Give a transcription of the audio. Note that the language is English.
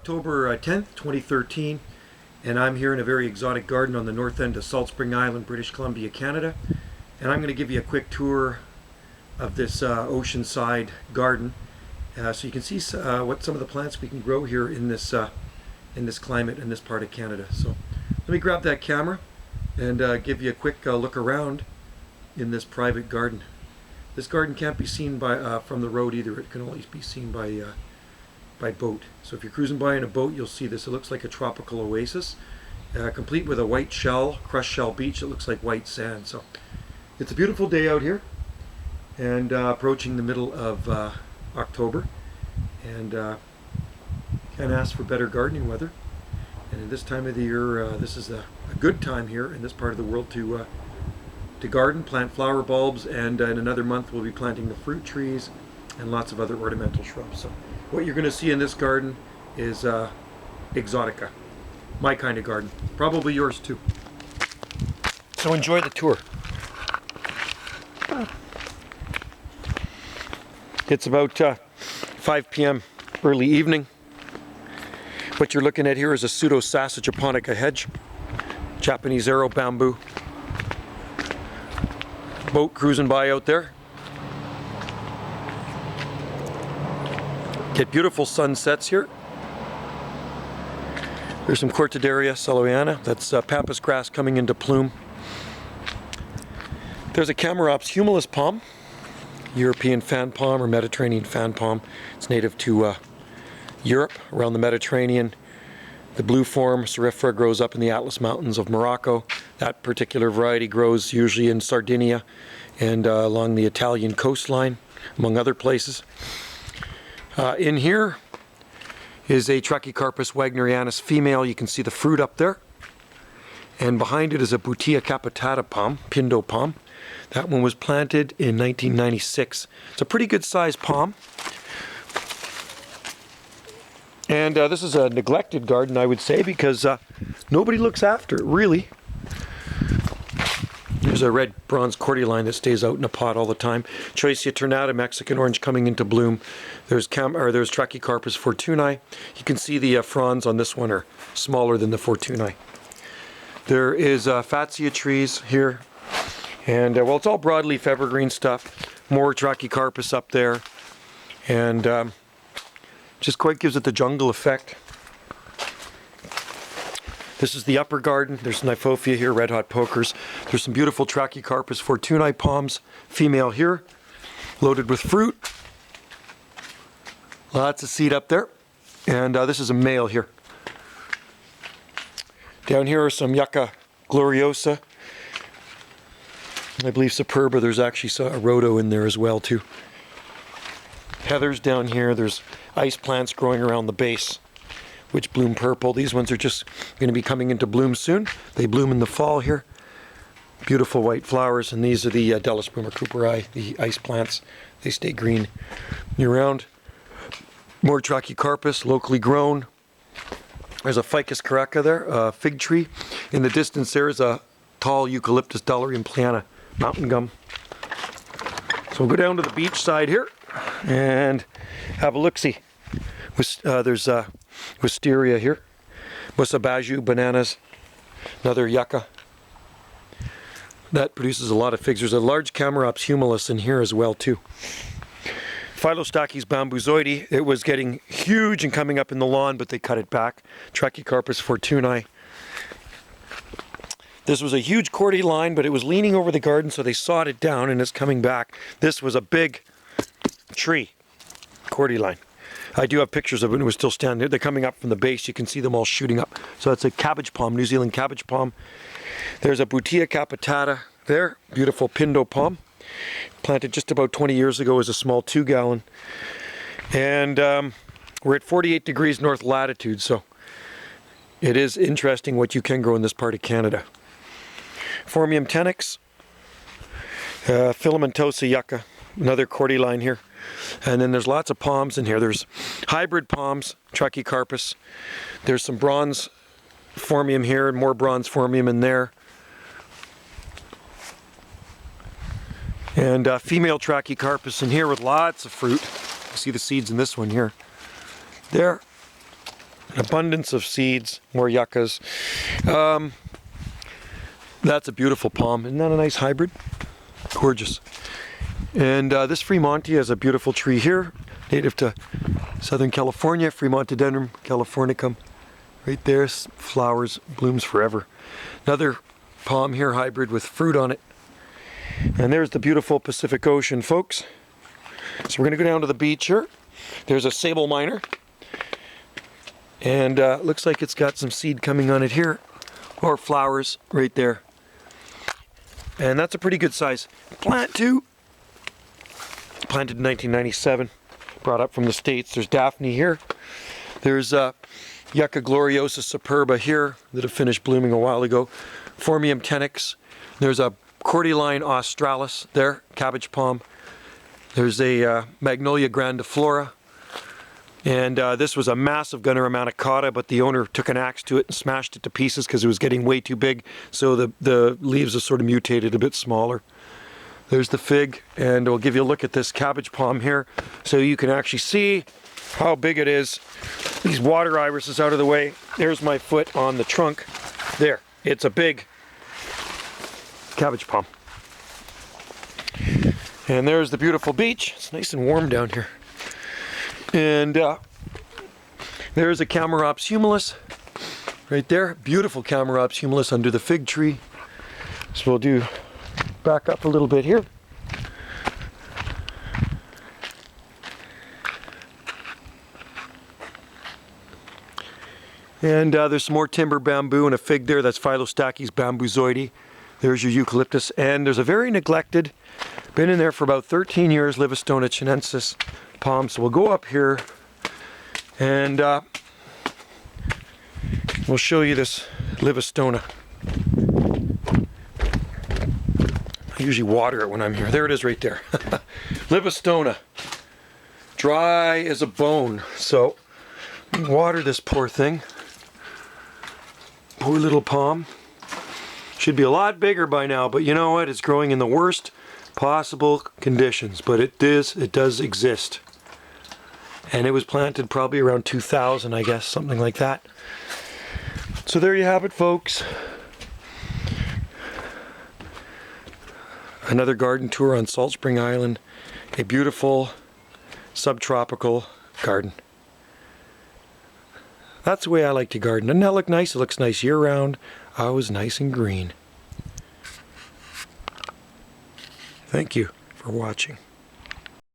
October 10th, 2013, and I'm here in a very exotic garden on the north end of Salt Spring Island, British Columbia, Canada. And I'm going to give you a quick tour of this oceanside garden so you can see what some of the plants we can grow here in this climate in this part of Canada. So let me grab that camera and give you a quick look around in this private garden. This garden can't be seen from the road either. It can only be seen by boat. So if you're cruising by in a boat, you'll see this. It looks like a tropical oasis, complete with a white shell, crushed shell beach. It looks like white sand. So it's a beautiful day out here, and approaching the middle of October, and can't ask for better gardening weather. And at this time of the year, this is a good time here in this part of the world to garden, plant flower bulbs, and in another month we'll be planting the fruit trees and lots of other ornamental shrubs. So what you're going to see in this garden is exotica, my kind of garden, probably yours too. So enjoy the tour. It's about 5 p.m. early evening. What you're looking at here is a Pseudosassa japonica hedge, Japanese arrow bamboo. Boat cruising by out there. Get beautiful sunsets here. There's some Cortaderia Celoiana, that's pampas grass coming into plume. There's a Chamaerops humilis palm, European fan palm or Mediterranean fan palm. It's native to Europe, around the Mediterranean. The blue form, Cerifera, grows up in the Atlas Mountains of Morocco. That particular variety grows usually in Sardinia and along the Italian coastline, among other places. In here is a Trachycarpus wagnerianus female. You can see the fruit up there. And behind it is a Butea capitata palm, Pindo palm. That one was planted in 1996. It's a pretty good sized palm. And this is a neglected garden, I would say, because nobody looks after it, really. There's a red bronze cordyline that stays out in a pot all the time. Choicea ternata, Mexican orange, coming into bloom. There's Trachycarpus fortunei. You can see the fronds on this one are smaller than the fortunei. There is Fatsia trees here. And, well, it's all broadleaf evergreen stuff. More Trachycarpus up there. And just quite gives it the jungle effect. This is the upper garden. There's Kniphofia here, red hot pokers. There's some beautiful Trachycarpus fortunei palms, female here, loaded with fruit. Lots of seed up there. And this is a male here. Down here are some Yucca gloriosa. I believe superba. There's actually a rhodo in there as well too. Heathers down here. There's ice plants growing around the base, which bloom purple. These ones are just going to be coming into bloom soon. They bloom in the fall here. Beautiful white flowers, and these are the Delosperma cooperi, the ice plants. They stay green year-round. More Trachycarpus, locally grown. There's a Ficus caraca there, a fig tree. In the distance there is a tall Eucalyptus dularium mountain gum. So we'll go down to the beach side here and have a look-see. There's wisteria here, Musabaju bananas, another yucca. That produces a lot of figs. There's a large Chamaerops humilis in here as well too. Philostachys bambusoide, it was getting huge and coming up in the lawn, but they cut it back. Trachycarpus fortunei. This was a huge cordyline, but it was leaning over the garden, so they sawed it down and it's coming back. This was a big tree, cordyline. I do have pictures of it, and it was still standing there. They're coming up from the base. You can see them all shooting up. So it's a cabbage palm, New Zealand cabbage palm. There's a Butea capitata there, beautiful Pindo palm. Planted just about 20 years ago as a small 2-gallon. And we're at 48 degrees north latitude, so it is interesting what you can grow in this part of Canada. Phormium tenax, filamentosa yucca, another cordyline here. And then there's lots of palms in here. There's hybrid palms, Trachycarpus. There's some bronze phormium here and more bronze phormium in there. And female Trachycarpus in here with lots of fruit. You see the seeds in this one here. There. An abundance of seeds, more yuccas. That's a beautiful palm. Isn't that a nice hybrid? Gorgeous. And this Fremontia is a beautiful tree here, native to Southern California, Fremontodendron californicum. Right there, flowers, blooms forever. Another palm here, hybrid with fruit on it. And there's the beautiful Pacific Ocean, folks. So we're going to go down to the beach here. There's a sable miner. And looks like it's got some seed coming on it here. Or flowers right there. And that's a pretty good size plant too. Planted in 1997. Brought up from the States. There's Daphne here. There's Yucca gloriosa superba here that have finished blooming a while ago. Phormium tenax. There's a Cordyline australis there, cabbage palm. There's a Magnolia grandiflora. And this was a massive Gunner manicotta, but the owner took an axe to it and smashed it to pieces because it was getting way too big. So the leaves are sort of mutated, a bit smaller. There's the fig, and we'll give you a look at this cabbage palm here so you can actually see how big it is. These water irises out of the way. There's my foot on the trunk. There, it's a big cabbage palm. And there's the beautiful beach. It's nice and warm down here. And there's a Chamaerops humilis right there. Beautiful Chamaerops humilis under the fig tree. So we'll do back up a little bit here. And there's some more timber bamboo and a fig there. That's Philostachys bambuzoides. There's your eucalyptus. And there's a very neglected, been in there for about 13 years, Livistona chinensis palm. So we'll go up here and we'll show you this Livistona. I usually water it when I'm here. There it is right there. Livistona. Dry as a bone. So water this poor thing. Poor little palm. Should be a lot bigger by now, but you know what? It's growing in the worst possible conditions, but it does exist. And it was planted probably around 2000, I guess, something like that. So there you have it, folks. Another garden tour on Salt Spring Island. A beautiful subtropical garden. That's the way I like to garden. Doesn't that look nice? It looks nice year-round. Always nice and green. Thank you for watching.